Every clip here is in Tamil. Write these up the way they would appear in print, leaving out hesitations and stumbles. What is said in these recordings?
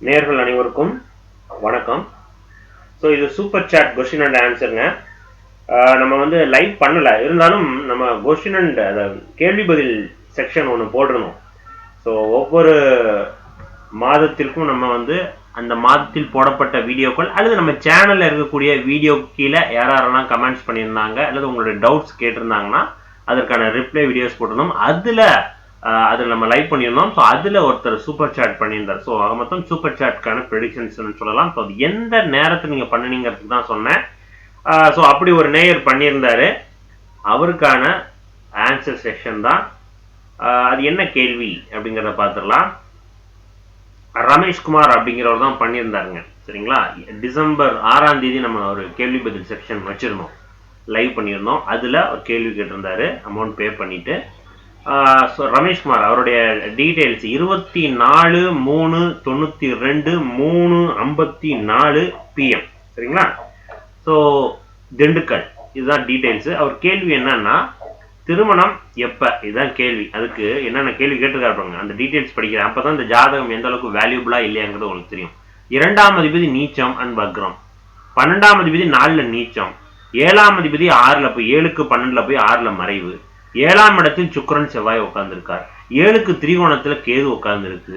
நேயர்கள் அனைவருக்கும் வணக்கம். ஸோ இது சூப்பர் சாட் கொஸ்டின் அண்ட் ஆன்சருங்க. நம்ம வந்து லைவ் பண்ணல, இருந்தாலும் நம்ம கொஸ்டின் அண்ட் கேள்வி பதில் செக்ஷன் ஒன்று போட்டிருந்தோம். ஸோ ஒவ்வொரு மாதத்திற்கும் நம்ம வந்து அந்த மாதத்தில் போடப்பட்ட வீடியோக்கள் அல்லது நம்ம சேனல்ல இருக்கக்கூடிய வீடியோ கீழே யாரெல்லாம் கமெண்ட்ஸ் பண்ணியிருந்தாங்க அல்லது உங்களுடைய டவுட்ஸ் கேட்டிருந்தாங்கன்னா அதற்கான ரிப்ளை வீடியோஸ் போட்டிருந்தோம். அதில் நம்ம லைவ் பண்ணியிருந்தோம். ஸோ அதில் ஒருத்தர் சூப்பர் சாட் பண்ணியிருந்தார். ஸோ ஆக மொத்தம் சூப்பர் சாட்கான ப்ரெடிக்ஷன்ஸ் சொல்லலாம். ஸோ அது எந்த நேரத்தில் நீங்கள் பண்ணினீங்கிறதுக்கு தான் சொன்னேன். ஸோ அப்படி ஒரு நேயர் பண்ணியிருந்தாரு. அவருக்கான ஆன்சர் செக்ஷன் தான். அது என்ன கேள்வி அப்படிங்கிறத பார்த்துடலாம். ரமேஷ்குமார் அப்படிங்கிறவர் தான் பண்ணியிருந்தாருங்க. சரிங்களா? டிசம்பர் 6ஆம் தேதி நம்ம ஒரு கேள்வி பதில் செக்ஷன் வச்சிருந்தோம், லைவ் பண்ணியிருந்தோம். அதில் ஒரு கேள்வி கேட்டிருந்தாரு, அமௌண்ட் பே பண்ணிட்டு. ரமேஷ்குமார் அவருடைய டீடைல்ஸ் 24/3/92 3:54 சரிங்களா? ஸோ திண்டுக்கல், இதுதான் டீடைல்ஸ். அவர் கேள்வி என்னன்னா, திருமணம் எப்ப, இதுதான் கேள்வி. அதுக்கு என்னென்ன கேள்வி கேட்டுருக்காருப்பாங்க, அந்த டீடைல்ஸ் படிக்கிறேன். அப்பதான் இந்த ஜாதகம் எந்த அளவுக்கு வேல்யூபிளா இல்லையாங்கிறது உங்களுக்கு தெரியும். 2ஆம் அதிபதி நீச்சம் அண்ட் வக்ரம், 12ஆம் அதிபதி 4ல் நீச்சம், 7ஆம் அதிபதி 6ல் போய் 7க்கு 12ல் போய் 6ல் மறைவு, 7ஆம் இடத்தில் சுக்கிரன் செவ்வாய் உட்கார்ந்துருக்கார், 7க்கு திரிகோணத்துல கேது உட்கார்ந்துருக்கு,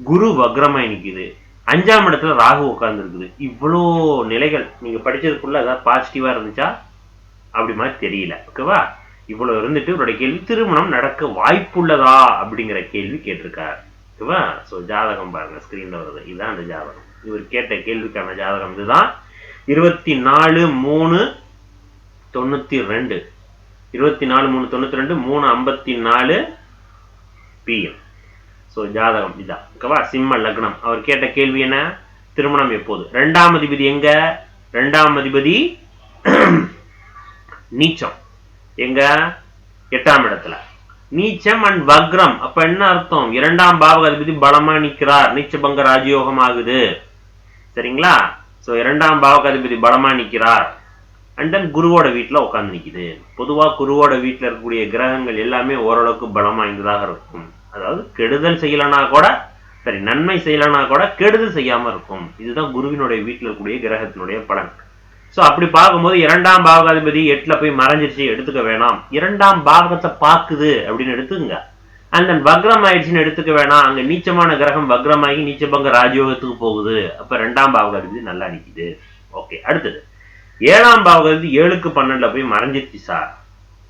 குரு வக்ரமாய் நிக்குது, 5ஆம் இடத்துல ராகு உட்கார்ந்து இருக்குது. இவ்வளோ நிலைகள் நீங்க படிச்சதுக்குள்ள ஏதாவது பாசிட்டிவா இருந்துச்சா? அப்படி மாதிரி தெரியல. ஓகேவா? இவ்வளவு இருந்துட்டு இவருடைய கேள்வி, திருமணம் நடக்க வாய்ப்புள்ளதா அப்படிங்கிற கேள்வி கேட்டிருக்கார். ஓகேவா? ஸோ ஜாதகம் பாருங்க, ஸ்கிரீன்ல வருது. இதுதான் அந்த ஜாதகம். இவர் கேட்ட கேள்விக்கான ஜாதகம் இதுதான். 24/3/92 24/3/92 3:54 PM. ஸோ ஜாதகம் இதான். ஓகேவா? சிம்ம லக்னம். அவர் கேட்ட கேள்வி என்ன? திருமணம் எப்போது? 2ஆம் அதிபதி எங்க? 2ஆம் அதிபதி நீச்சம் எங்க? 8ஆம் இடத்துல நீச்சம் அண்ட் வக்ரம். அப்ப என்ன அர்த்தம்? 2ஆம் பாவக அதிபதி பலமா நிற்கிறார், நீச்சபங்க ராஜயோகம் ஆகுது. சரிங்களா? ஸோ 2ஆம் பாவக அதிபதி பலமா நிற்கிறார். அண்ட் தென் குருவோட வீட்டில் உட்காந்து நிற்குது. பொதுவாக குருவோட வீட்டில் இருக்கக்கூடிய கிரகங்கள் எல்லாமே ஓரளவுக்கு பலம் வாய்ந்ததாக இருக்கும். அதாவது கெடுதல் செய்யலனா கூட சரி, நன்மை செய்யலனா கூட கெடுதல் செய்யாம இருக்கும். இதுதான் குருவினுடைய வீட்டில் இருக்கக்கூடிய கிரகத்தினுடைய பலன். ஸோ அப்படி பார்க்கும்போது 2ஆம் பாவகாதிபதி 8ல் போய் மறைஞ்சிருச்சு, எடுத்துக்க வேணாம். 2ஆம் பாவகத்தை பார்க்குது அப்படின்னு எடுத்துங்க. அண்ட் தென் வக்ரம் ஆயிடுச்சுன்னு எடுத்துக்க வேணாம். அங்க நீச்சமான கிரகம் வக்ரமாகி நீச்சபங்க ராஜயோகத்துக்கு போகுது. அப்ப 2ஆம் பாவகாதிபதி நல்லா நிக்குது. ஓகே, அடுத்தது 7ஆம் பாவகாதிபதி 7க்கு 12ல் போய் மறைஞ்சிருச்சு சார்.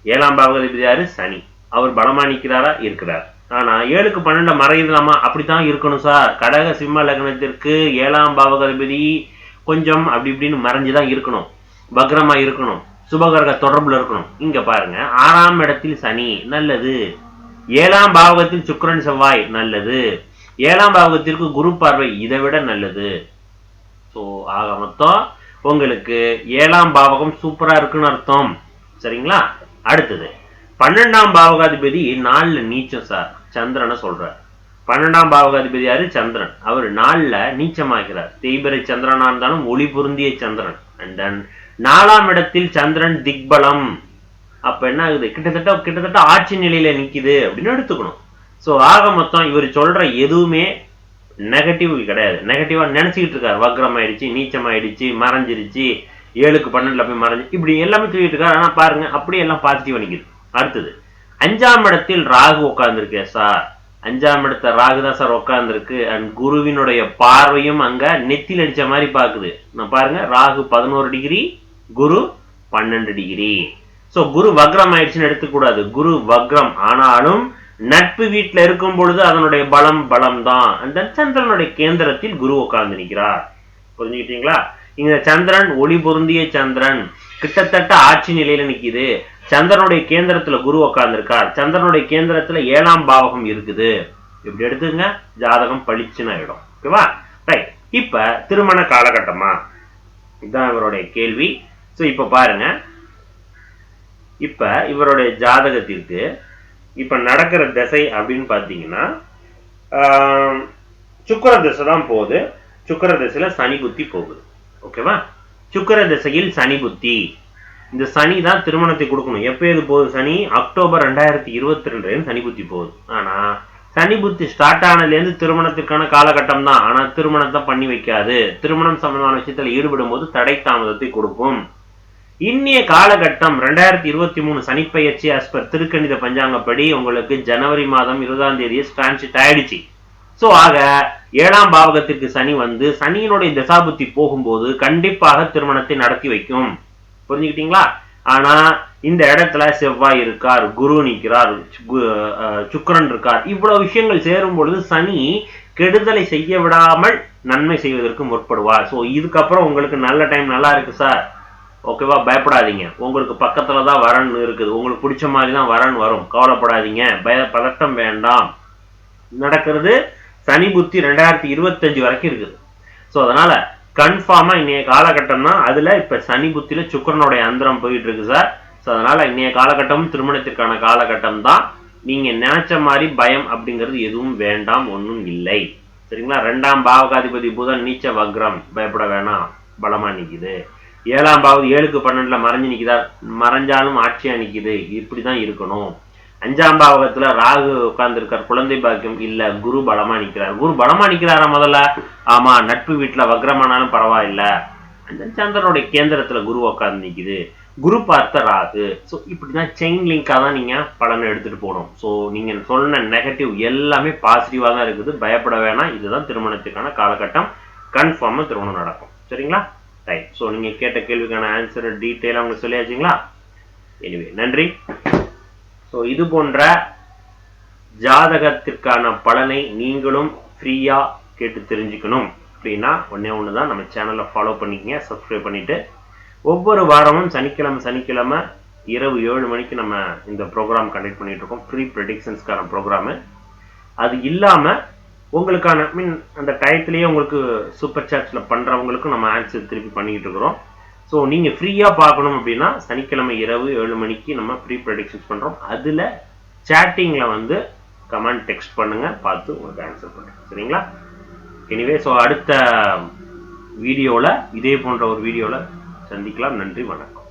7ஆம் பாவகாதிபதி யாரு? சனி. அவர் பலமா நிக்கிறாரா? இருக்கிறார். ஆனா 7க்கு 12ல் மறையலாமா? அப்படித்தான் இருக்கணும் சார். கடக சிம்ம லக்னத்திற்கு 7ஆம் பாவகாதிபதி கொஞ்சம் அப்படி இப்படின்னு மறைஞ்சுதான் இருக்கணும், வக்ரமா இருக்கணும், சுபகரக தொடர்புல இருக்கணும். இங்க பாருங்க, 6ஆம் இடத்தில் சனி நல்லது, 7ஆம் பாவகத்தில் சுக்கிரன் செவ்வாய் நல்லது, 7ஆம் பாவகத்திற்கு குரு பார்வை இதை விட நல்லது. ஸோ ஆக மொத்தம் உங்களுக்கு 7ஆம் பாவகம் சூப்பரா இருக்குன்னு அர்த்தம். சரிங்களா? அடுத்தது 12ஆம் பாவகாதிபதி 4ல் நீச்சம் சார், சந்திரனை சொல்றார். 12ஆம் பாவகாதிபதி யாரு? சந்திரன். அவர் 4ல் நீச்சமாகிறார். தேய்பிரை சந்திரனா இருந்தாலும் ஒளி பொருந்திய சந்திரன். அண்ட் தென் 4ஆம் இடத்தில் சந்திரன் திக்பலம். அப்ப என்ன ஆகுது? கிட்டத்தட்ட ஆட்சி நிலையில நிக்குது அப்படின்னு எடுத்துக்கணும். ஸோ ஆக மொத்தம் இவர் சொல்ற எதுவுமே நெகட்டிவ் கிடையாது. நெகட்டிவா நினைச்சுக்கிட்டு இருக்காரு. வக்ரம் ஆயிடுச்சு, நீச்சம் ஆயிடுச்சு, மறைஞ்சிருச்சு, 7க்கு 12ல் போய் மறைஞ்சு, இப்படி எல்லாமே சொல்லிட்டு இருக்காரு. ஆனா பாருங்க, அப்படியே எல்லாம் பாசிட்டிவ் நிக்குது. அடுத்தது 5ஆம் இடத்தில் ராகு உட்கார்ந்துருக்கே சார். 5ஆம் இடத்த ராகு தான் சார் உட்கார்ந்துருக்கு. அண்ட் குருவினுடைய பார்வையும் அங்க நெத்தியில் அடிச்ச மாதிரி பாக்குது. நான் பாருங்க, ராகு 11 டிகிரி, குரு 12 டிகிரி. ஸோ குரு வக்ரம் ஆயிடுச்சுன்னு எடுத்துக்கூடாது. குரு வக்ரம் ஆனாலும் நட்பு வீட்டில் இருக்கும் பொழுது அதனுடைய பலம் தான். அந்த சந்திரனுடைய கேந்திரத்தில் குரு உட்கார்ந்து நிற்கிறார். புரிஞ்சுக்கிட்டீங்களா? இந்த சந்திரன் ஒளி பொருந்திய சந்திரன், கிட்டத்தட்ட ஆட்சி நிலையில நிக்குது. சந்திரனுடைய கேந்திரத்துல குரு உட்கார்ந்துருக்கார். சந்திரனுடைய கேந்திரத்துல 7ஆம் பாவகம் இருக்குது. இப்படி எடுத்துங்க, ஜாதகம் பளிச்சுன்னு ஆயிடும். ஓகேவா? ரைட். இப்ப திருமண காலகட்டமா, இதுதான் இவருடைய கேள்வி. ஸோ இப்ப பாருங்க, இப்ப இவருடைய ஜாதகத்திற்கு இப்ப நடக்கிற திசை அப்படின்னு பாத்தீங்கன்னா சுக்கிர திசை தான் போகுது. சுக்கிர திசையில சனி புத்தி போகுது. ஓகேவா? சுக்கிர திசையில் சனி புத்தி. இந்த சனி தான் திருமணத்தை கொடுக்கணும். எப்ப இது போகுது? சனி அக்டோபர் 2022 சனி புத்தி போகுது. ஆனா சனி புத்தி ஸ்டார்ட் ஆனதுலேருந்து திருமணத்திற்கான காலகட்டம் தான். ஆனா திருமணத்தை பண்ணி வைக்காது. திருமணம் சம்பந்தமான விஷயத்துல ஈடுபடும் போது தடை தாமதத்தை கொடுக்கும். இன்னைய காலகட்டம் 2023 சனிப்பெயர்ச்சி ஆஸ்பர் திருக்கணித பஞ்சாங்கப்படி உங்களுக்கு ஜனவரி மாதம் 20ஆம் தேதியே டிரான்சிட் ஆயிடுச்சு. சோ ஆக 7ஆம் பாவகத்திற்கு சனி வந்து சனியினுடைய தசாபுத்தி போகும்போது கண்டிப்பாக திருமணத்தை நடத்தி வைக்கும். புரிஞ்சுக்கிட்டீங்களா? ஆனா இந்த இடத்துல செவ்வாய் இருக்கார், குரு நிற்கிறார், சுக்கிரன் இருக்கார். இவ்வளவு விஷயங்கள் சேரும் பொழுது சனி கெடுதலை செய்ய விடாமல் நன்மை செய்வதற்கு முற்படுவார். ஸோ இதுக்கப்புறம் உங்களுக்கு நல்ல டைம் நல்லா இருக்கு சார், ஓகேவா, பயப்படாதீங்க. உங்களுக்கு பக்கத்துல தான் வரன் இருக்குது, உங்களுக்கு பிடிச்ச மாதிரி தான் வரன் வரும், கவலைப்படாதீங்க, பதட்டம் வேண்டாம். நடக்கிறது சனி புத்தி 2025 வரைக்கும் இருக்குது. ஸோ அதனால கன்ஃபார்மா இன்னைய காலகட்டம் தான். அதுல இப்ப சனி புத்தியில சுக்கிரனுடைய அந்தரம் போயிட்டு இருக்கு சார். ஸோ அதனால இன்னைய காலகட்டமும் திருமணத்திற்கான காலகட்டம் தான். நீங்க நினைச்ச மாதிரி பயம் அப்படிங்கிறது எதுவும் வேண்டாம், ஒன்றும் இல்லை. சரிங்களா? 2ஆம் பாவகாதிபதி புதன் நீச்ச வக்ரம், பயப்பட வேணாம், பலமா நிக்குது. 7ஆம் பாவது 7க்கு 12ல மறைஞ்சு நிக்குதா, மறைஞ்சாலும் ஆட்சியா நிக்குது, இப்படிதான் இருக்கணும். 5ஆம் பாவகத்துல ராகு உட்கார்ந்து இருக்கார், குழந்தை பாக்கியம் இல்ல, குரு பலமா நிக்கிறார். குரு பலமா நிக்கிறாரா முதல்ல? ஆமா, நட்பு வீட்டுல வக்ரமானாலும் பரவாயில்ல. சந்திரனுடைய கேந்திரத்துல குரு உட்கார்ந்து நிக்குது, குரு பார்த்த ராகு. ஸோ இப்படிதான் செயின் லிங்கா தான் நீங்க பலனை எடுத்துட்டு போகணும். ஸோ நீங்க சொன்ன நெகட்டிவ் எல்லாமே பாசிட்டிவா தான் இருக்குது, பயப்பட வேணாம். இதுதான் திருமணத்துக்கான காலகட்டம், கன்ஃபார்மா திருமணம் நடக்கும். சரிங்களா? ரைட். ஸோ நீங்க கேட்ட கேள்விக்கான ஆன்சர் டீட்டெயிலாக உங்களுக்கு சொல்லியாச்சுங்களா? எனிவே நன்றி. ஸோ இது போன்ற ஜாதகத்திற்கான பலனை நீங்களும் ஃப்ரீயா கேட்டு தெரிஞ்சுக்கணும் அப்படின்னா ஒன்று தான், நம்ம சேனலை ஃபாலோ பண்ணிக்கங்க, சப்ஸ்கிரைப் பண்ணிட்டு ஒவ்வொரு வாரமும் சனிக்கிழமை இரவு 7 மணிக்கு நம்ம இந்த ப்ரோக்ராம் கண்டக்ட் பண்ணிட்டு இருக்கோம், ஃப்ரீ ப்ரெடிக்ஷன்ஸ்க்கான ப்ரோக்ராமு. அது இல்லாம உங்களுக்கான அந்த டயத்திலேயே உங்களுக்கு சூப்பர் சாட்ஸ்ல பண்றவங்களுக்கும் நம்ம ஆன்சர் திருப்பி பண்ணிக்கிட்டு இருக்கிறோம். ஸோ நீங்க ஃப்ரீயா பார்க்கணும் அப்படின்னா சனிக்கிழமை இரவு 7 மணிக்கு நம்ம ஃப்ரீ ப்ரெடிக்ஷன்ஸ் பண்றோம். அதுல சேட்டிங்ல வந்து கமெண்ட் டெக்ஸ்ட் பண்ணுங்க, பார்த்து உங்களுக்கு ஆன்சர் பண்ணுறேன். சரிங்களா? எனிவே ஸோ அடுத்த வீடியோவில் இதே போன்ற ஒரு வீடியோவில் சந்திக்கலாம். நன்றி, வணக்கம்.